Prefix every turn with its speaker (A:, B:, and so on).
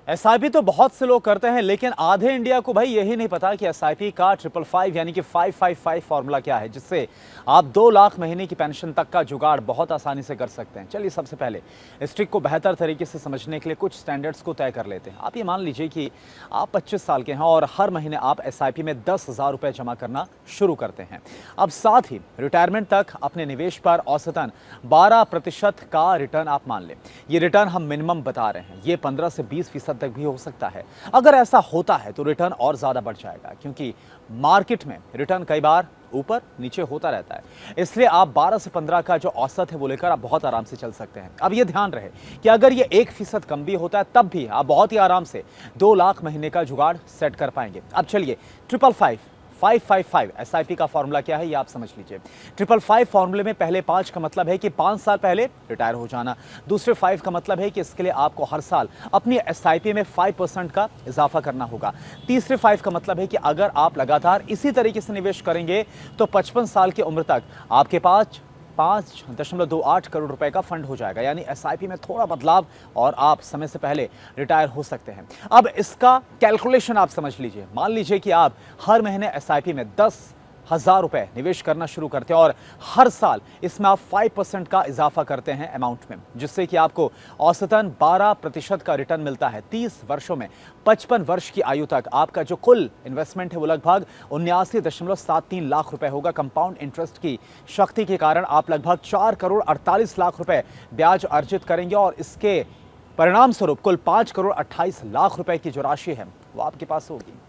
A: SIP तो बहुत से लोग करते हैं, लेकिन आधे इंडिया को भाई यही नहीं पता कि एसआईपी का 555 यानी कि 555 फॉर्मूला क्या है, जिससे आप 2 लाख महीने की पेंशन तक का जुगाड़ बहुत आसानी से कर सकते हैं। चलिए सबसे पहले इस ट्रिक को बेहतर तरीके से समझने के लिए कुछ स्टैंडर्ड्स को तय कर लेते हैं। आप ये मान लीजिए कि आप 25 साल के हैं और हर महीने आप एसआईपी में 10,000 रुपये जमा करना शुरू करते हैं। अब साथ ही रिटायरमेंट तक अपने निवेश पर औसतन 12% का रिटर्न आप मान लें। ये रिटर्न हम मिनिमम बता रहे हैं, ये 15 से 20% तक भी हो सकता है। अगर ऐसा होता है तो रिटर्न और ज्यादा बढ़ जाएगा, क्योंकि मार्केट में रिटर्न कई बार ऊपर नीचे होता रहता है। इसलिए आप 12 से 15 का जो औसत है वो लेकर आप बहुत आराम से चल सकते हैं। अब ये ध्यान रहे कि अगर ये 1% कम भी होता है तब भी आप बहुत ही आराम से 2 लाख महीने का जुगाड़ सेट कर पाएंगे। अब चलिए 555 एसआईपी का फॉर्मूला क्या है ये आप समझ लीजिए। 555 फॉर्मूले में पहले 5 का मतलब है कि 5 साल पहले रिटायर हो जाना। दूसरे 5 का मतलब है कि इसके लिए आपको हर साल अपनी एसआईपी में 5% का इजाफा करना होगा। तीसरे 5 का मतलब है कि अगर आप लगातार इसी तरीके से निवेश करेंगे तो 55 साल की उम्र तक आपके पास 5.28 करोड़ रुपए का फंड हो जाएगा। यानी एसआईपी में थोड़ा बदलाव और आप समय से पहले रिटायर हो सकते हैं। अब इसका कैलकुलेशन आप समझ लीजिए। मान लीजिए कि आप हर महीने एसआईपी में 10,000 रुपए निवेश करना शुरू करते हैं और हर साल इसमें आप 5% का इजाफा करते हैं अमाउंट में, जिससे कि आपको औसतन 12% का रिटर्न मिलता है। 30 वर्षों में 55 वर्ष की आयु तक आपका जो कुल इन्वेस्टमेंट है वो लगभग 79.73 लाख रुपए होगा। कंपाउंड इंटरेस्ट की शक्ति के कारण आप लगभग 4 करोड़ 48 लाख रुपए ब्याज अर्जित करेंगे और इसके परिणाम स्वरूप कुल 5 करोड़ 28 लाख रुपए की जो राशि है वो आपके पास होगी।